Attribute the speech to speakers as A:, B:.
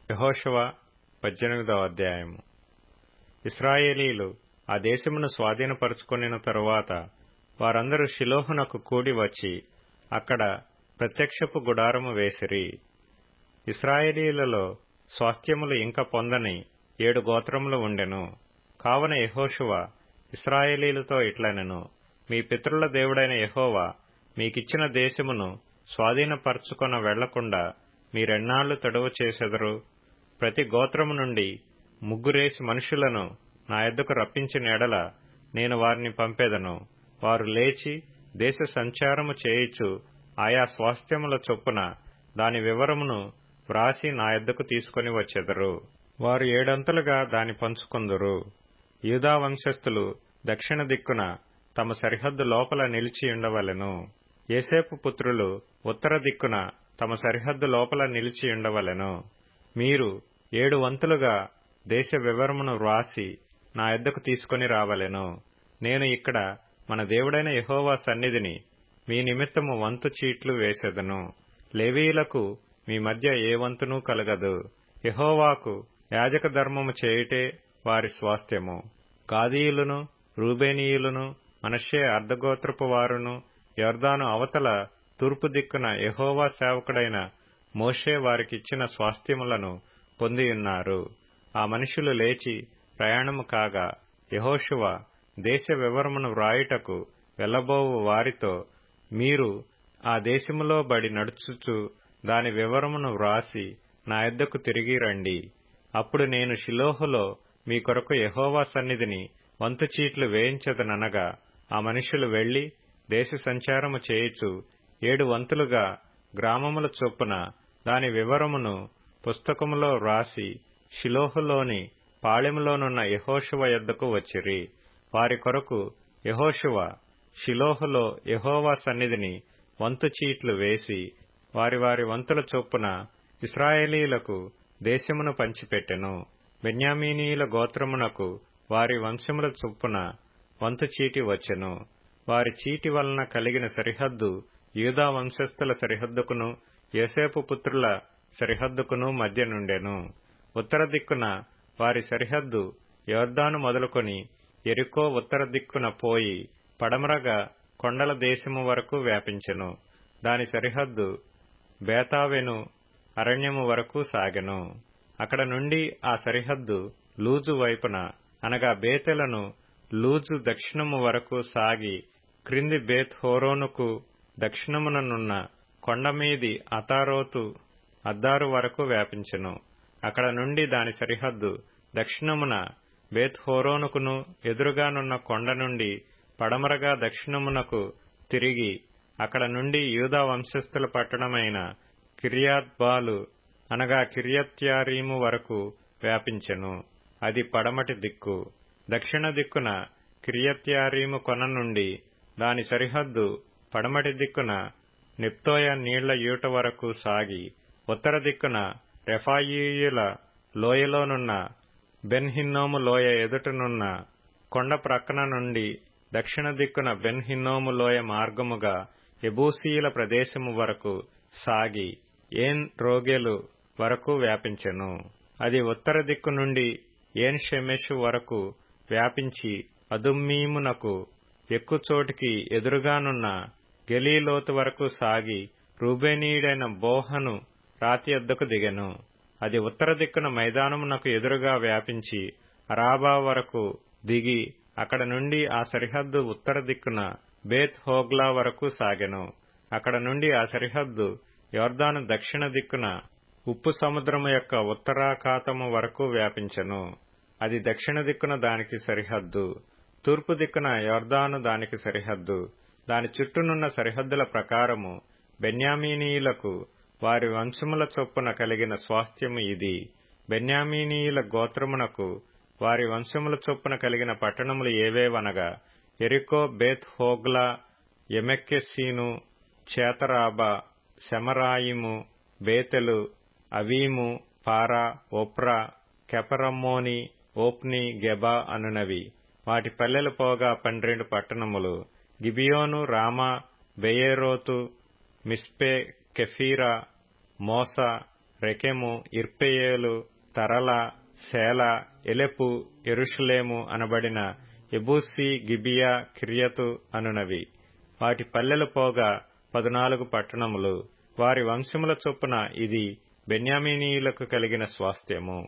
A: యెహోషువ 18వ అధ్యాయము. ఇశ్రాయేలీలు ఆ దేశమును స్వాధీనపరుచుకొనిన తరువాత వారందరూ షిలోహునకు కూడి వచ్చి అక్కడ ప్రత్యక్షపు గుడారము వేసిరి. ఇశ్రాయేలీలలో స్వాస్థ్యములు ఇంక పొందని 7 గోత్రములు ఉండెను. కావున యెహోషువ ఇశ్రాయేలీలతో ఇట్లనెను: మీ పితరుల దేవుడైన యెహోవా మీకిచ్చిన దేశమును స్వాధీనపరచుకొన వెళ్లకుండా మీరెన్నాళ్లు తడువ చేసెదరు? ప్రతి గోత్రము నుండి 3 మనుషులను నా యొద్దకు రప్పించిన ఎడల నేను వారిని పంపెదను. వారు లేచి దేశ సంచారము చేయుచు ఆయా స్వాస్థ్యముల చొప్పున దాని వివరమును వ్రాసి నా యొద్దకు తీసుకొని వచ్చెదరు. వారు 7 అంతలుగా దాని పంచుకొందురు. యూదా వంశస్థులు దక్షిణ దిక్కున తమ సరిహద్దు లోపల నిలిచియుండవలెను. యోసేపు పుత్రులు ఉత్తర దిక్కున తమ సరిహద్దు లోపల నిలిచియుండవలెను. మీరు 7 వంతులుగా దేశ వివరమును వ్రాసి నా యొద్దకు తీసుకొని రావలెను. నేను ఇక్కడ మన దేవుడైన యెహోవా సన్నిధిని మీ నిమిత్తము వంతు చీట్లు వేసెదను. లేవీయులకు మీ మధ్య ఏ వంతునూ కలగదు. యెహోవాకు యాజక ధర్మము చేయుటే వారి స్వాస్థ్యము. గాదీయులను, రూబేనీయులను, మనష్షే అర్ధగోత్రపు వారును యొర్దాను అవతల తూర్పు దిక్కున యెహోవా సేవకుడైన మోషే వారికిచ్చిన స్వాస్థ్యములను పొందియున్నారు. ఆ మనుషులు లేచి ప్రయాణము కాగా యెహోషువ దేశ వివరమును వ్రాయుటకు వెళ్లబోవు వారితో, మీరు ఆ దేశములో బడి నడుచుచు దాని వివరమును వ్రాసి నా యొద్దకు తిరిగి రండి. అప్పుడు నేను షిలోహులో మీ కొరకు యెహోవా సన్నిధిని వంతు చీట్లు వేయించదననగా ఆ మనుషులు వెళ్లి దేశ సంచారము చేయుచు 7 వంతులుగా గ్రామముల చొప్పున దాని వివరమును పుస్తకములో వ్రాసి షిలోహులోని పాళెములోనున్న యెహోషువ యొద్దకు వచ్చిరి. వారి కొరకు యెహోషువ షిలోహులో యెహోవా సన్నిధిని వంతు చీట్లు వేసి వారి వారి వంతుల చొప్పున ఇశ్రాయేలీలకు దేశమును పంచిపెట్టెను. బెన్యామీనీయుల గోత్రమునకు వారి వంశముల చొప్పున వంతు చీటి వచ్చెను. వారి చీటి వలన కలిగిన సరిహద్దు యూదా వంశస్థుల సరిహద్దుకును యోసేపు పుత్రుల సరిహద్దుకును మధ్య నుండెను. ఉత్తర దిక్కున వారి సరిహద్దు యొర్దాను మొదలుకొని యెరికో ఉత్తర దిక్కున పోయి పడమరగా కొండల దేశము వరకు వ్యాపించెను. దాని సరిహద్దు బేతావెను అరణ్యము వరకు సాగెను. అక్కడ నుండి ఆ సరిహద్దు లూజు వైపున అనగా బేతెలను లూజు దక్షిణము వరకు సాగి క్రింది బేత్ హోరోనుకు దక్షిణముననున్న కొండమీది అతారోతు అద్దారు వరకు వ్యాపించెను. అక్కడ నుండి దాని సరిహద్దు దక్షిణమున బేత్ హోరోనుకును ఎదురుగానున్న కొండ నుండి పడమరగా దక్షిణమునకు తిరిగి అక్కడ నుండి యూదా వంశస్థుల పట్టణమైన కిర్యత్బాలు అనగా కిర్యత్యారీము వరకు వ్యాపించెను. అది పడమటి దిక్కు. దక్షిణ దిక్కున కిర్యత్యారీము కొన నుండి దాని సరిహద్దు పడమటి దిక్కున నెప్తోయ నీళ్ల యూట వరకు సాగి ఉత్తర దిక్కున రెఫాయీయుల లోయలోనున్న బెన్ హిన్నోము లోయ ఎదుటనున్న కొండ ప్రక్కన నుండి దక్షిణ దిక్కున బెన్ హిన్నోము లోయ మార్గముగా యెబూసీయుల ప్రదేశము వరకు సాగి ఏన్ రోగెలు వరకు వ్యాపించెను. అది ఉత్తర దిక్కు నుండి ఏన్ షెమెషు వరకు వ్యాపించి అదుమ్మీమునకు ఎక్కుచోటికి ఎదురుగానున్న గెలీలోతు వరకు సాగి రూబేనీయుడైన బోహను రాతి యొద్దకు దిగెను. అది ఉత్తర దిక్కున మైదానమునకు ఎదురుగా వ్యాపించి అరాబా వరకు దిగి అక్కడ నుండి ఆ సరిహద్దు ఉత్తర దిక్కున బేత్ హోగ్లా వరకు సాగెను. అక్కడ నుండి ఆ సరిహద్దు యొర్దాను దక్షిణ దిక్కున ఉప్పు సముద్రము యొక్క ఉత్తరాఖాతము వరకు వ్యాపించెను. అది దక్షిణ దిక్కున దానికి సరిహద్దు. తూర్పు దిక్కున యొర్దాను దానికి సరిహద్దు. దాని చుట్టూనున్న సరిహద్దుల ప్రకారము బెన్యామీనీయులకు వారి వంశముల చొప్పున కలిగిన స్వాస్థ్యము ఇది. బెన్యామీనీయుల గోత్రమునకు వారి వంశముల చొప్పున కలిగిన పట్టణములు ఏవేవనగా యెరికో, బేత్ హోగ్లా, యెమెక్కెసీను, చేతరాబా, సెమరాయిము, బేతెలు, అవీము, పారా, ఒప్రా, కెపరమ్మోని, ఓప్ని, గెబా అనునవి. వాటి పల్లెలు పోగా 12 పట్టణములు. గిబియోను, రామా, బెయేరోతు, మిస్పే, కెఫీరా, మోసా, రెకెము, ఇర్పెయేలు, తరల, సేల, ఎలెపు, యెరూషలేము అనబడిన యెబూసి, గిబియా, కిర్యతు అనునవి. వాటి పల్లెలు పోగా 14 పట్టణములు. వారి వంశముల చొప్పున ఇది బెన్యామీనీయులకు కలిగిన స్వాస్థ్యము.